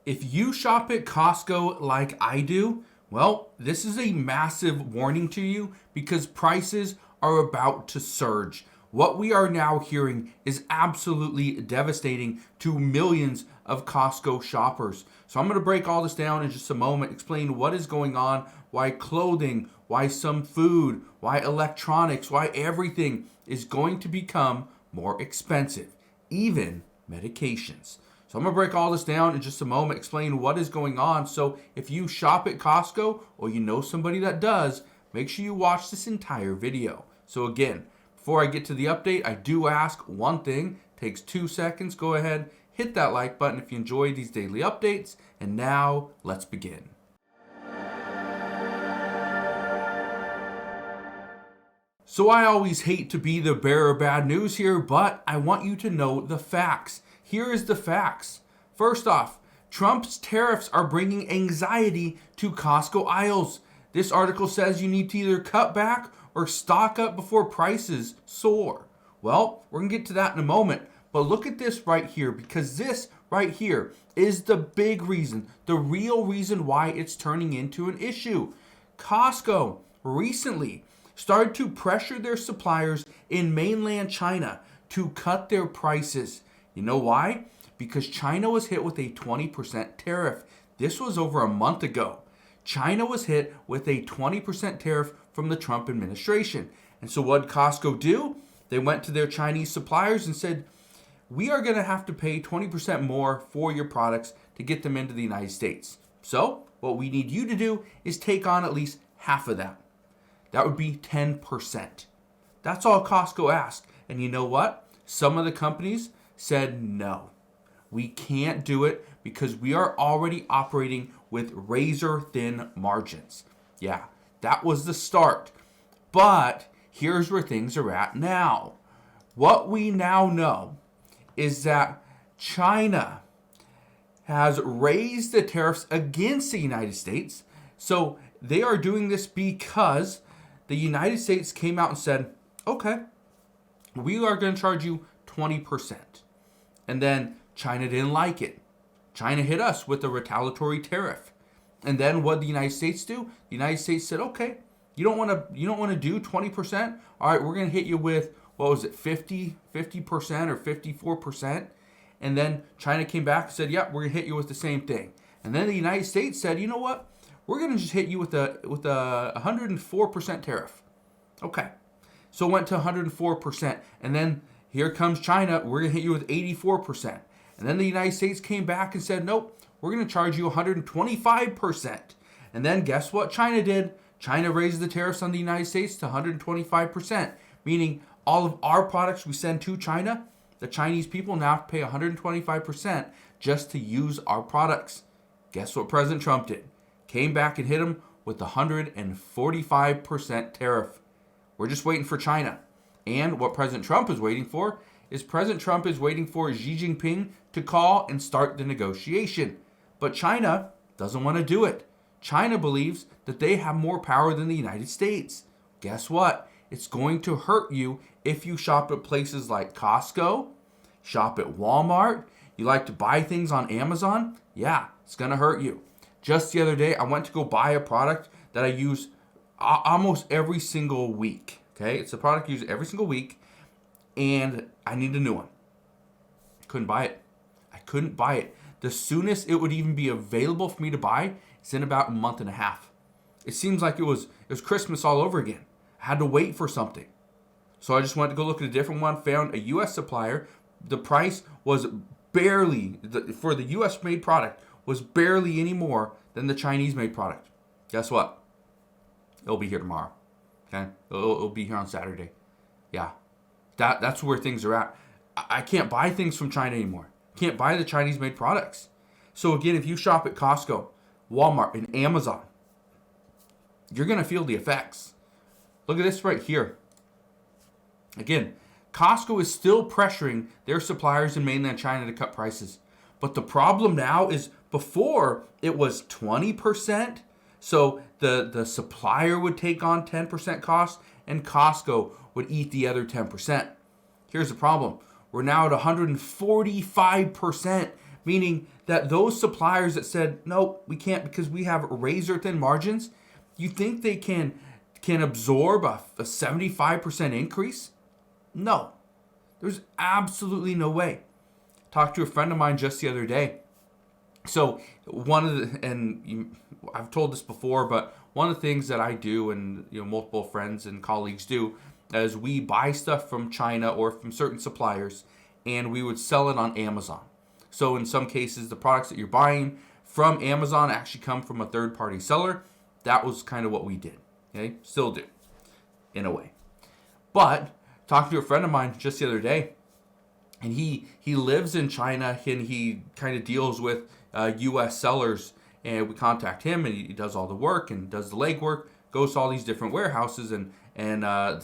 If you shop at Costco like I do, well, this is a massive warning to you because prices are about to surge. What we are now hearing is absolutely devastating to millions of Costco shoppers. So I'm going to break all this down in just a moment, explain what is going on, why clothing, why some food, why electronics, why everything is going to become more expensive, even medications. So I'm going to break all this down in just a moment, explain what is going on. So if you shop at Costco or you know somebody that does, make sure you watch this entire video. So again, before I get to the update, I do ask one thing. It takes 2 seconds. Go ahead, hit that like button if you enjoy these daily updates. And now let's begin. So I always hate to be the bearer of bad news here, but I want you to know the facts. Here is the facts. First off, Trump's tariffs are bringing anxiety to Costco aisles. This article says you need to either cut back or stock up before prices soar. Well, we're going to get to that in a moment, but look at this right here, because this right here is the big reason, the real reason why it's turning into an issue. Costco recently started to pressure their suppliers in mainland China to cut their prices. You know why? Because China was hit with a 20% tariff. This was over a month ago. China was hit with a 20% tariff from the Trump administration. And so what did Costco do? They went to their Chinese suppliers and said, we are going to have to pay 20% more for your products to get them into the United States. So what we need you to do is take on at least half of that. That would be 10%. That's all Costco asked. And you know what? Some of the companies said no. We can't do it because we are already operating with razor thin margins. Yeah, that was the start. But here's where things are at now. What we now know is that China has raised the tariffs against the United States. So they are doing this because the United States came out and said, okay, we are going to charge you 20%. And then China didn't like it. China hit us with a retaliatory tariff. And then what did the United States do? The United States said, okay, you don't want to do 20%? All right, we're going to hit you with, what was it, 50% or 54%? And then China came back and said, yep, we're going to hit you with the same thing. And then the United States said, you know what? We're going to just hit you with a 104% tariff. Okay. So it went to 104%. And then here comes China. We're going to hit you with 84%. And then the United States came back and said, nope, we're going to charge you 125%. And then guess what China did? China raised the tariffs on the United States to 125%, meaning all of our products we send to China, the Chinese people now have to pay 125% just to use our products. Guess what President Trump did? Came back and hit him with the 145% tariff. We're just waiting for China. And what President Trump is waiting for is Xi Jinping to call and start the negotiation. But China doesn't want to do it. China believes that they have more power than the United States. Guess what? It's going to hurt you if you shop at places like Costco, shop at Walmart, you like to buy things on Amazon. Yeah, it's going to hurt you. Just the other day, I went to go buy a product that I use almost every single week. Okay, it's a product I use every single week, and I need a new one. Couldn't buy it. I couldn't buy it. The soonest it would even be available for me to buy is in about a month and a half. It seems like it was Christmas all over again. I had to wait for something. So I just went to go look at a different one, found a U.S. supplier. The price was barely, for the U.S. made product, was barely any more than the Chinese made product. Guess what? It'll be here tomorrow. Okay? It'll be here on Saturday. Yeah. That's where things are at. I can't buy things from China anymore. Can't buy the Chinese made products. So again, if you shop at Costco, Walmart, and Amazon, you're going to feel the effects. Look at this right here. Again, Costco is still pressuring their suppliers in mainland China to cut prices. But the problem now is before it was 20%. So the supplier would take on 10% cost and Costco would eat the other 10%. Here's the problem. We're now at 145%, Meaning that those suppliers that said, no, we can't because we have razor thin margins, you think they can absorb a 75% increase? No. There's absolutely no way. Talked to a friend of mine just the other day. So I've told this before, but one of the things that I do, and multiple friends and colleagues do, is we buy stuff from China or from certain suppliers, and we would sell it on Amazon. So in some cases, the products that you're buying from Amazon actually come from a third-party seller. That was kind of what we did. Okay, still do, in a way. But talking to a friend of mine just the other day, and he lives in China, and he kind of deals with U.S. sellers, and we contact him, and he does all the work and does the legwork, goes to all these different warehouses and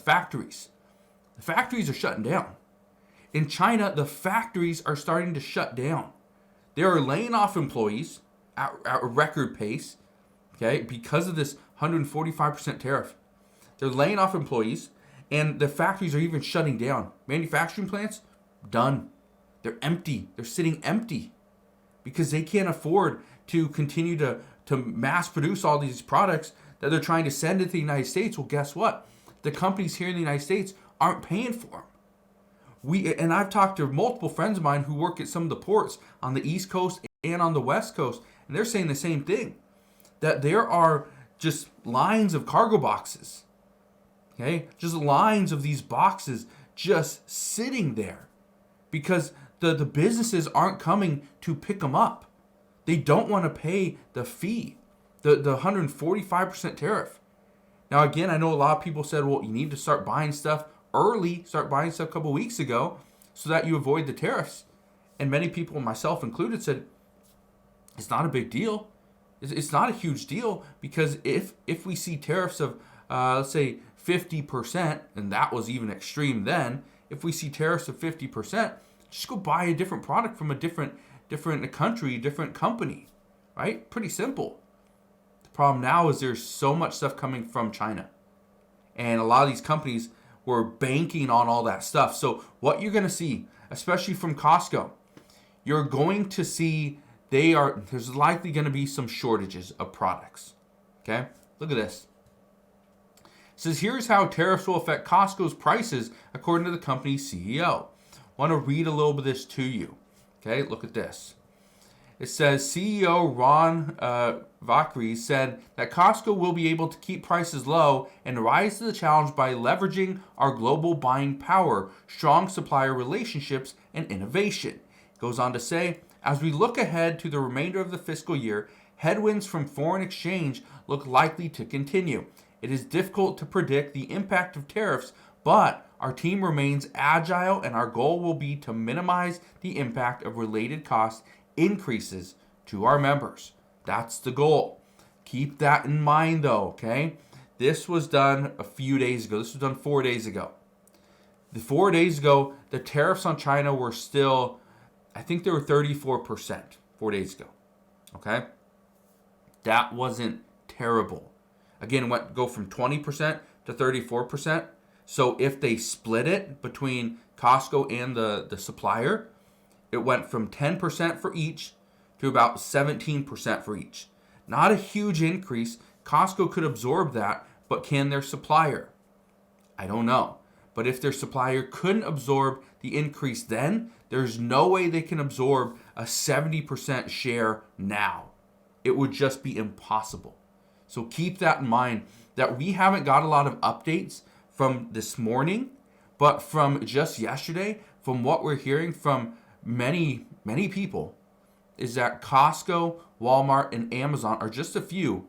factories. The factories are shutting down. In China, the factories are starting to shut down. They are laying off employees at a record pace, okay, because of this 145% tariff. They're laying off employees, and the factories are even shutting down. Manufacturing plants, done. They're empty. They're sitting empty because they can't afford to continue to mass produce all these products that they're trying to send into the United States. Well, guess what? The companies here in the United States aren't paying for them. And I've talked to multiple friends of mine who work at some of the ports on the East Coast and on the West Coast, and they're saying the same thing, that there are just lines of cargo boxes, okay? Just lines of these boxes just sitting there because the businesses aren't coming to pick them up. They don't want to pay the fee, the 145% tariff. Now, again, I know a lot of people said, well, you need to start buying stuff early, start buying stuff a couple weeks ago so that you avoid the tariffs. And many people, myself included, said, it's not a big deal. It's not a huge deal because if we see tariffs of, let's say, 50%, and that was even extreme then, if we see tariffs of 50%, just go buy a different product from a different country, different company, right? Pretty simple. The problem now is there's so much stuff coming from China. And a lot of these companies were banking on all that stuff. So what you're going to see, especially from Costco, you're going to see there's likely going to be some shortages of products. Okay? Look at this. It says, here's how tariffs will affect Costco's prices according to the company's CEO. I want to read a little bit of this to you. Okay, look at this. It says CEO Ron Vakri said that Costco will be able to keep prices low and rise to the challenge by leveraging our global buying power, strong supplier relationships, and innovation. It goes on to say, as we look ahead to the remainder of the fiscal year, headwinds from foreign exchange look likely to continue. It is difficult to predict the impact of tariffs, but our team remains agile and our goal will be to minimize the impact of related cost increases to our members. That's the goal. Keep that in mind though, okay? This was done a few days ago. This was done 4 days ago. 4 days ago, the tariffs on China were still, I think they were 34% 4 days ago, okay? That wasn't terrible. Again, go from 20% to 34%. So if they split it between Costco and the supplier, it went from 10% for each to about 17% for each. Not a huge increase. Costco could absorb that, but can their supplier? I don't know. But if their supplier couldn't absorb the increase then, there's no way they can absorb a 70% share now. It would just be impossible. So keep that in mind, that we haven't got a lot of updates from this morning, but from just yesterday, from what we're hearing from many people, is that Costco, Walmart, and Amazon are just a few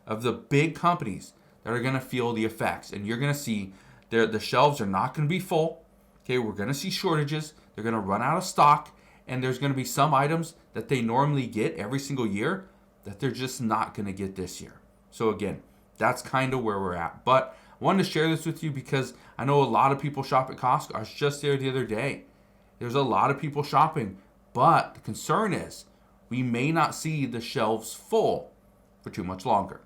of the big companies that are going to feel the effects. And you're going to see the shelves are not going to be full. Okay, we're going to see shortages. They're going to run out of stock. And there's going to be some items that they normally get every single year that they're just not going to get this year. So again, that's kind of where we're at. But I wanted to share this with you because I know a lot of people shop at Costco. I was just there the other day. There's a lot of people shopping. But the concern is we may not see the shelves full for too much longer.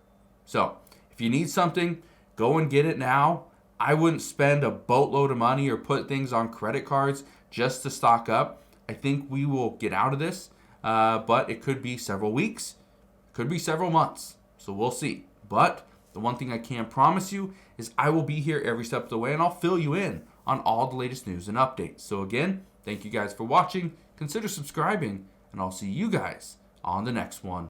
So if you need something, go and get it now. I wouldn't spend a boatload of money or put things on credit cards just to stock up. I think we will get out of this. but it could be several weeks, could be several months. So we'll see. But the one thing I can promise you is I will be here every step of the way, and I'll fill you in on all the latest news and updates. So again, thank you guys for watching. Consider subscribing, and I'll see you guys on the next one.